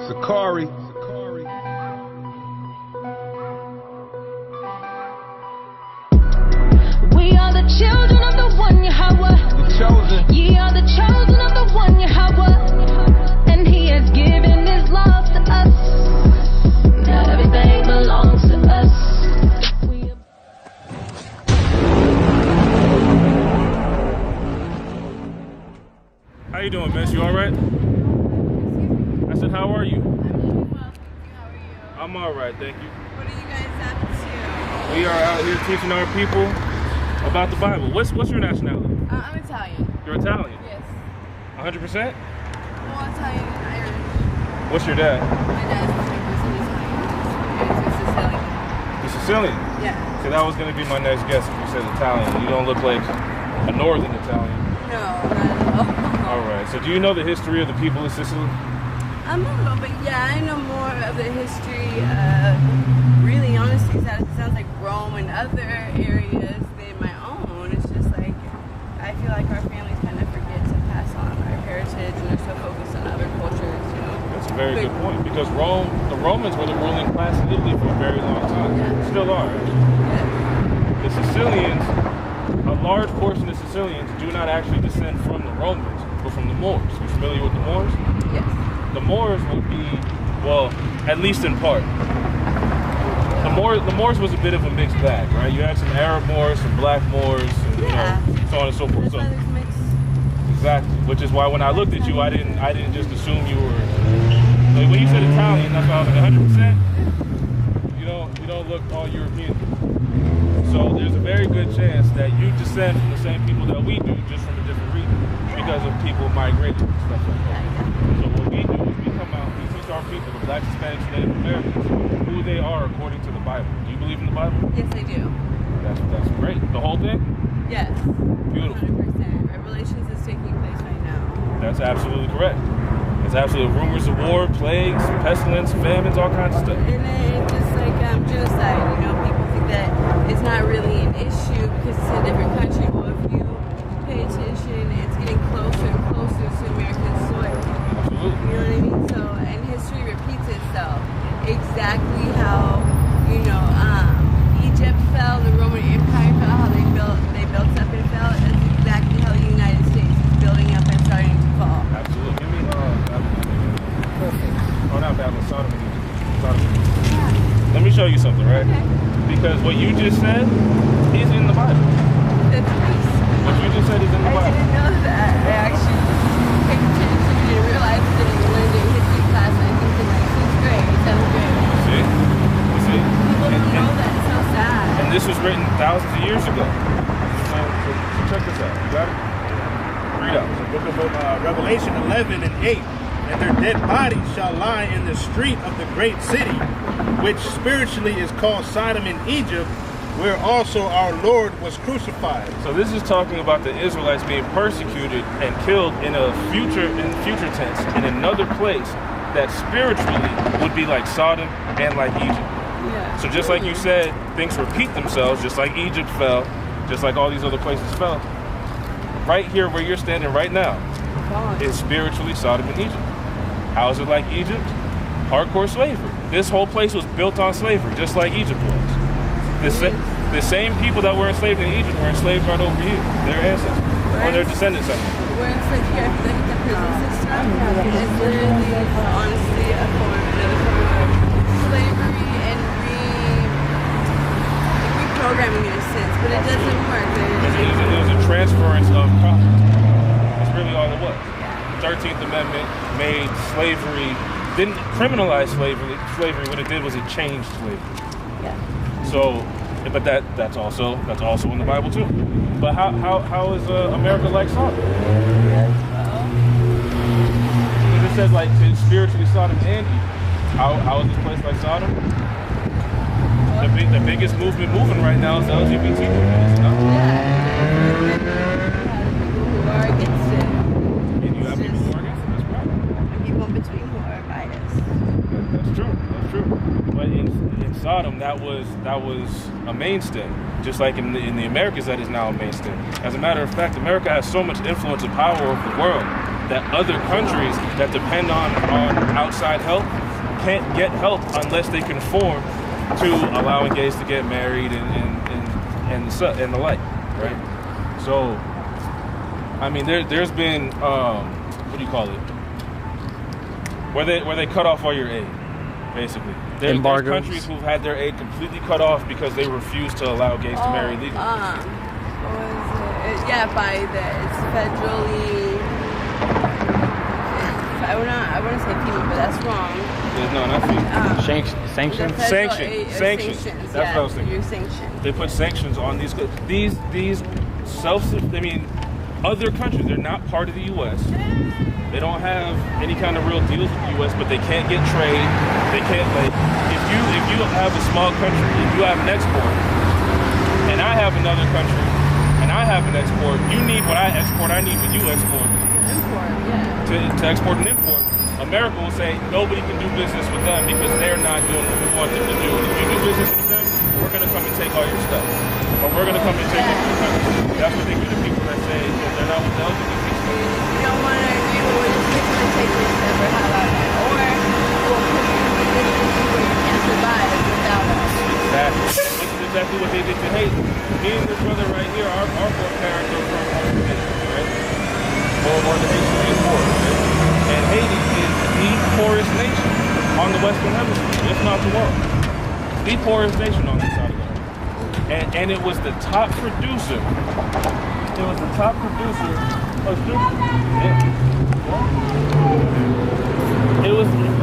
Sakari. We are the children of the one Yahweh. The chosen. Ye are the chosen of the one Yahweh. And he has given his love to us. Now everything belongs to us. How you doing, miss? You all right? I said, how are you? I'm doing well, thank you. How are you? I'm all right, thank you. What are you guys up to? We are out here teaching our people about the Bible. What's your nationality? I'm Italian. You're Italian? Yes. 100%? Well, Italian and Irish. What's your dad? My dad's 100% Italian. And he's Sicilian. You're Sicilian? Yeah. So that was going to be my next guess if you said Italian. You don't look like a northern Italian. No, not at all. All right. So do you know the history of the people of Sicily? A little bit, yeah. I know more of the history. Really, honestly, it sounds like Rome and other areas than my own. It's just like, I feel like our families kind of forget to pass on our heritage and are so focused on other cultures, you know. That's a very good point because the Romans were the ruling class in Italy for a very long time. Yeah. Still are. Yeah. The Sicilians, a large portion of Sicilians do not actually descend from the Romans, but from the Moors. You familiar with the Moors? Yes. The Moors would be, well, at least in part. The Moors was a bit of a mixed bag, right? You had some Arab Moors, some black Moors, and, you know, so on and so forth. That's why there's mixed. Exactly. Which is why when I looked at you, I didn't just assume you were. Like when you said Italian, that's why I was like 100%. You don't look all European. So there's a very good chance that you descend from the same people that we do, just from a different region, because of people migrating and stuff like that. So what we do is we come out, we teach our people, the Blacks, Hispanics, and Native Americans, who they are according to the Bible. Do you believe in the Bible? Yes, I do. That's great. The whole thing? Yes. Beautiful. 100%. Revelations is taking place right now. That's absolutely correct. It's absolutely rumors of war, plagues, pestilence, famines, all kinds of stuff. And it's just like genocide, you know, people think that it's not really an issue because it's a different country. Well, if you pay attention, it's getting closer and closer to American soil. Absolutely. You know what I mean? So, and history repeats itself. Exactly how, you know, Egypt fell, the Roman Empire fell, how they built up and fell. That's exactly how the United States is building up and starting to fall. Absolutely. Give me perfect. Oh, not Babylon, Sodom and Egypt. Sodom and Egypt. Yeah. Let me show you something, right? Okay. Because what you just said is in the Bible. That's nice. What you just said is in the I Bible. didn't know that. I actually paid attention and realized that in Linda history class, I think in like 6th grade, 7th grade. See? You see? People don't know that. It's so sad. And this was written thousands of years ago. So check this out. You got it? Read out. The book of Revelation 11 and 8. And their dead bodies shall lie in the street of the great city, which spiritually is called Sodom and Egypt, where also our Lord was crucified. So this is talking about the Israelites being persecuted and killed in future tense in another place that spiritually would be like Sodom and like Egypt. Yeah. So just like you said, things repeat themselves, just like Egypt fell, just like all these other places fell. Right here where you're standing right now is spiritually Sodom and Egypt. How is it like Egypt? Hardcore slavery. This whole place was built on slavery, just like Egypt was. The same people that were enslaved in Egypt were enslaved right over here, their ancestors, or their descendants. We're enslaved here. If you look at the prison system, it's literally, honestly, another form of slavery and reprogramming in a sense, but it doesn't work. It was a transference of property. That's really all it was. The 13th Amendment made slavery, didn't criminalize slavery. What it did was it changed slavery. Yeah. So, but that's also in the Bible too. But how is America like Sodom? Because it says like it's spiritually Sodom and Egypt. How is this place like Sodom? The biggest movement moving right now is the LGBT movement. Yeah. People are against it. And you have people who are against it. That's right. And people in between who are biased. That's That's true. That's true. But in Sodom, that was a mainstay. Just like in the Americas, that is now a mainstay. As a matter of fact, America has so much influence and power over the world that other countries that depend on outside help can't get help unless they conform to allowing gays to get married and the like, right? So, I mean, there's been what do you call it? Where they cut off all your aid, basically. There's countries who've had their aid completely cut off because they refuse to allow gays to marry legally. What was it? Yeah, it's federally. I want to say FEMA, but that's wrong. No, not FEMA. Sanctions. Sanctions. That's what I was thinking. You're sanctioned. They put sanctions on these other countries. They're not part of the U.S. They don't have any kind of real deals with the U.S., but they can't get trade. They can't, like, if you have a small country and you have an export, and I have another country, and I have an export, you need what I export, I need what you export. Import, yeah. To export and import. America will say nobody can do business with them because they're not doing what we want them to do. And if you do business with them, we're going to come and take all your stuff. Or we're going to come and take all your country. That's what they do to people that say that they're not with the LGBT. You don't want to agree with what you're going to take your stuff or how about that. Or we'll put you in a position where you can't survive without us. Exactly. This is exactly what they did to Haiti. Me and this brother right here, our foreparents are from Haiti, right? Or the Haitian war, right? And Haiti is the poorest nation on the Western Hemisphere, if not the world. The poorest nation on this side of the world. And it was the top producer. It was the top producer of sugar.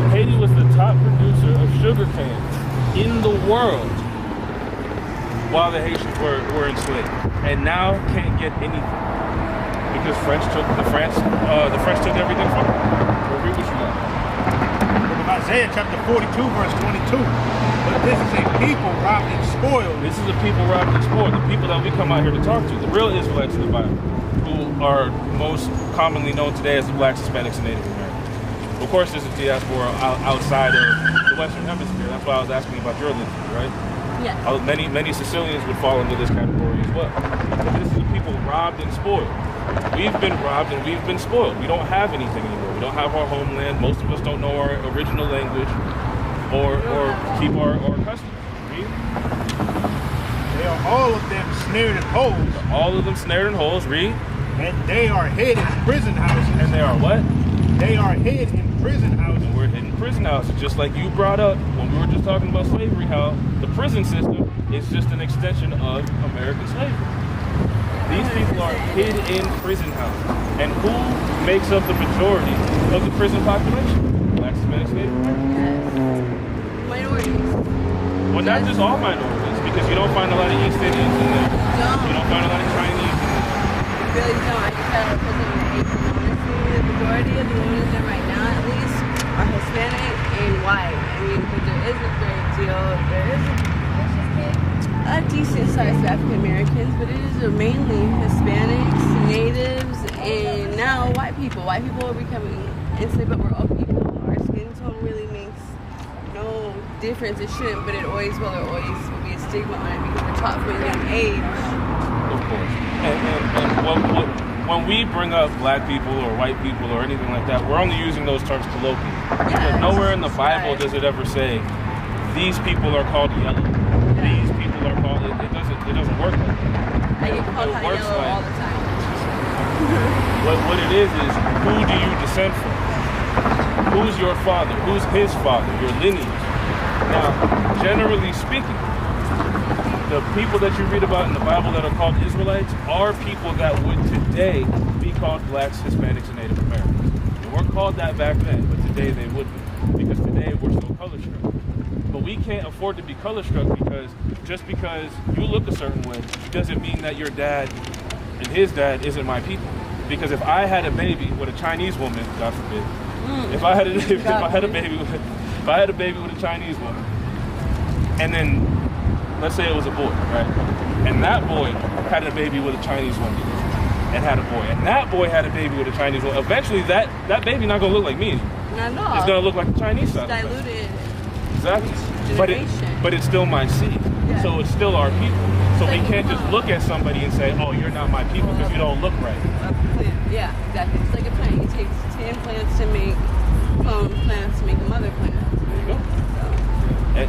Haiti was the top producer of sugar cane in the world while the Haitians were enslaved, and now can't get anything because the French took everything from them. Agree with you guys. Book of Isaiah chapter 42 verse 22. But this is a people robbed and spoiled. This is the people robbed and spoiled. The people that we come out here to talk to, the real Israelites in the Bible, who are most commonly known today as the blacks, Hispanics, and Native Americans. Of course, there's a diaspora outside of the Western Hemisphere. That's why I was asking about your lineage, right? Yeah. Many Sicilians would fall into this category as well. But this is the people robbed and spoiled. We've been robbed and we've been spoiled. We don't have anything anymore. We don't have our homeland. Most of us don't know our original language or keep our customs. They are all of them snared in holes. All of them snared in holes. Read. And they are hid in prison houses. And they are what? They are hid in prison houses. And we're hid in prison houses, just like you brought up when we were just talking about slavery, how the prison system is just an extension of American slavery. These people are hid in prison houses. And who makes up the majority of the prison population? Blacks, Hispanics, Native Americans. Minorities. Well, not just all minorities, because you don't find a lot of East Indians in there. You don't find a lot of Chinese in there. You really don't. I just got a prison in April. Honestly, the majority of the women there right now, at least, are Hispanic and white. I mean, but there is a great deal. There is a decent size of African Americans, but it is mainly Hispanics, natives, and now white people. White people are becoming enslaved, but we're all people. Our skin tone really makes no difference. It shouldn't, but it always will. There always will be a stigma on it because we're taught from a young age. Of course. And when we bring up black people or white people or anything like that, we're only using those terms colloquially. Because nowhere in the Bible does it ever say, these people are called yellow. These people are called, it doesn't work like that. I get called hot yellow all the time. What it is who do you descend from? Who's your father? Who's his father? Your lineage. Now, generally speaking, the people that you read about in the Bible that are called Israelites are people that would today be called blacks, Hispanics, and Native Americans. They weren't called that back then, but today they would be, because today we're so color struck. But we can't afford to be color struck because just because you look a certain way doesn't mean that your dad and his dad isn't my people. Because if I had a baby with a Chinese woman, God forbid, if I had a baby with a Chinese woman, and then let's say it was a boy, right? And that boy had a baby with a Chinese woman, and had a boy, and that boy had a baby with a Chinese woman. Eventually, that baby not gonna look like me. Not at all. It's gonna look like the Chinese side. Diluted. Exactly. generation. But it's still my seed. Yeah. So it's still our people. So we Like, can't just look at somebody and say, oh, you're not my people because you don't look right. Yeah, exactly. It's like a plant. It takes 10 plants to make clone plants to make a mother plant. There you go. And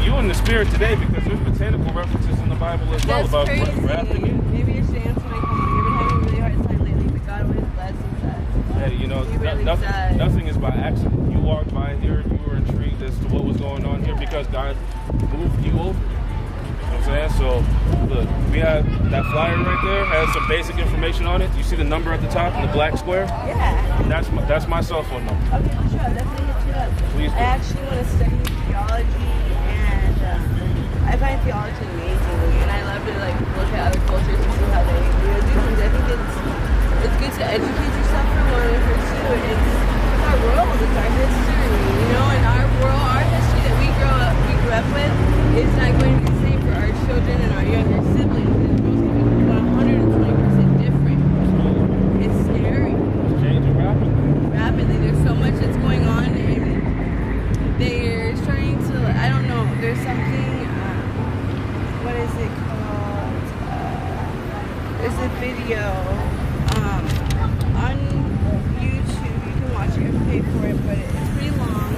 you in the spirit today because there's botanical references in the Bible as well That's about crazy. grafting in. Maybe it's the answer when I come on. You've been having a really hard time lately, but God always blesses us. Hey, you know, He really does. nothing is by accident. You walked by here, you were intrigued as to what was going on here because God moved you over. You know what I'm saying? So, look, we have that flyer right there, has some basic information on it. You see the number at the top in the black square? Yeah. That's my cell phone number. Okay, for sure. Definitely hit you up. Please do. I actually want to study theology, and I find theology amazing, and I love to like look at other cultures and see how they do things. I think it's good to educate yourself for one, and for two, it's our world, it's our history, you know, and our world, our history that we grew up with is not going to be the same for our children and our younger siblings. It's going to be 120% different. It's scary. It's changing Rapidly. There's so much that's going on, and they're starting to, I don't know, there's something, what is it called? There's a video on YouTube. You can watch it and pay for it, but it's pretty long.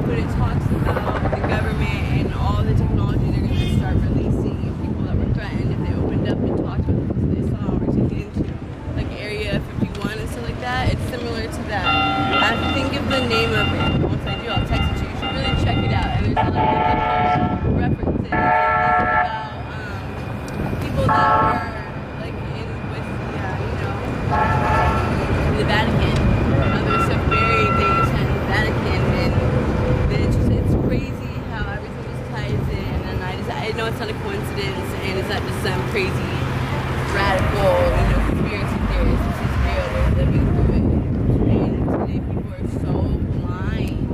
But it talks about the government and all the technology they're going to start releasing, and people that were threatened if they opened up and talked about things they saw or took into, like Area 51 and stuff like that. It's similar to that. I have to think of the name of it. Once I do, I'll text it to you. You should really check it out. And there's other biblical references and things about people that were like in with the Vatican. There's some buried things in the Vatican, and it's crazy how everything just ties in. And I know it's not a coincidence, and it's not just some crazy radical, conspiracy theorist. This is real. We're living through it. And today people are so blind.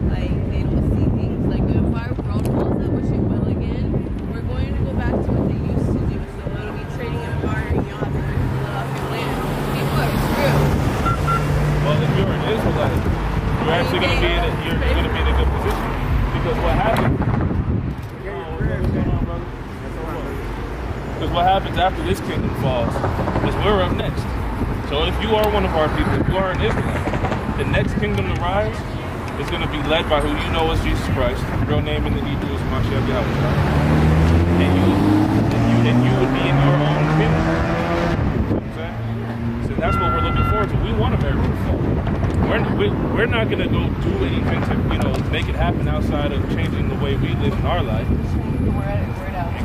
Like, they don't see things. Like, if our world calls that, which it will again, we're going to go back to what they used to do. So it'll be trading and bartering. You'll have to live off your land. People are screwed. Well, if you're an Israelite, you're actually going to be in a good position because what happens? Because what happens after this kingdom falls is we're up next. So if you are one of our people, if you are an Israelite, the next kingdom to rise is going to be led by who you know as Jesus Christ. Real name in the Hebrew is Mashiach Yahweh. And you would be in your own kingdom. You know what I'm saying? So that's what we're looking forward to. We want America to fall. We're not going to go do anything to make it happen outside of changing the way we live in our life.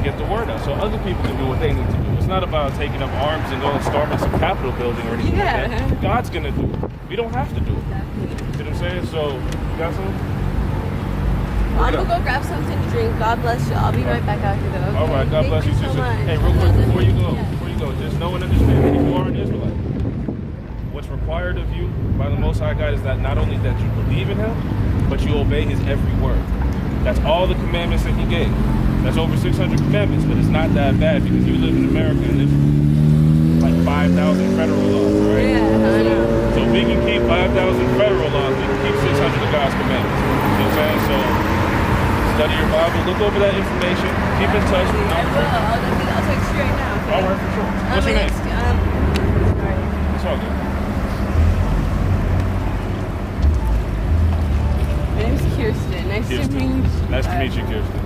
Get the word out so other people can do what they need to do. It's not about taking up arms and going storming some Capitol building or anything like that. God's gonna do it. We don't have to do it. Exactly. You know what I'm saying? So, you got something? I'm gonna go grab something to drink. God bless you. I'll be right back after though. Okay? All right, God bless you, Thank sister. so much. Hey, real quick before you go, just know and understand that if you are an Israelite, what's required of you by the Most High God is that not only that you believe in Him, but you obey His every word. That's all the commandments that He gave. That's over 600 commandments, but it's not that bad because you live in America and there's like 5,000 federal laws, right? Yeah, I know. So we can keep 5,000 federal laws, we can keep 600 of God's commandments. You know what I'm saying? So study your Bible, look over that information, keep in touch. I will. I'll text you right now. Okay? All right, for sure. What's your name? Sorry. It's all good. My name's Kirsten. Nice to meet you. Nice to meet you, Kirsten.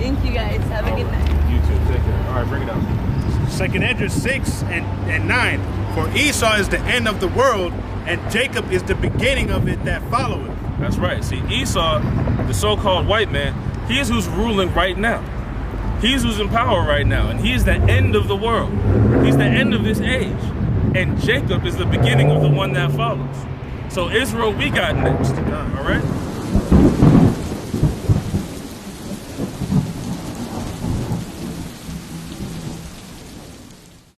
Thank you guys. Have a good night. You too. Take care. All right, bring it up. 2nd Esdras 6 and 9. For Esau is the end of the world, and Jacob is the beginning of it that followeth. That's right. See, Esau, the so-called white man, he is who's ruling right now. He's who's in power right now, and he is the end of the world. He's the end of this age. And Jacob is the beginning of the one that follows. So Israel, we got next. All right?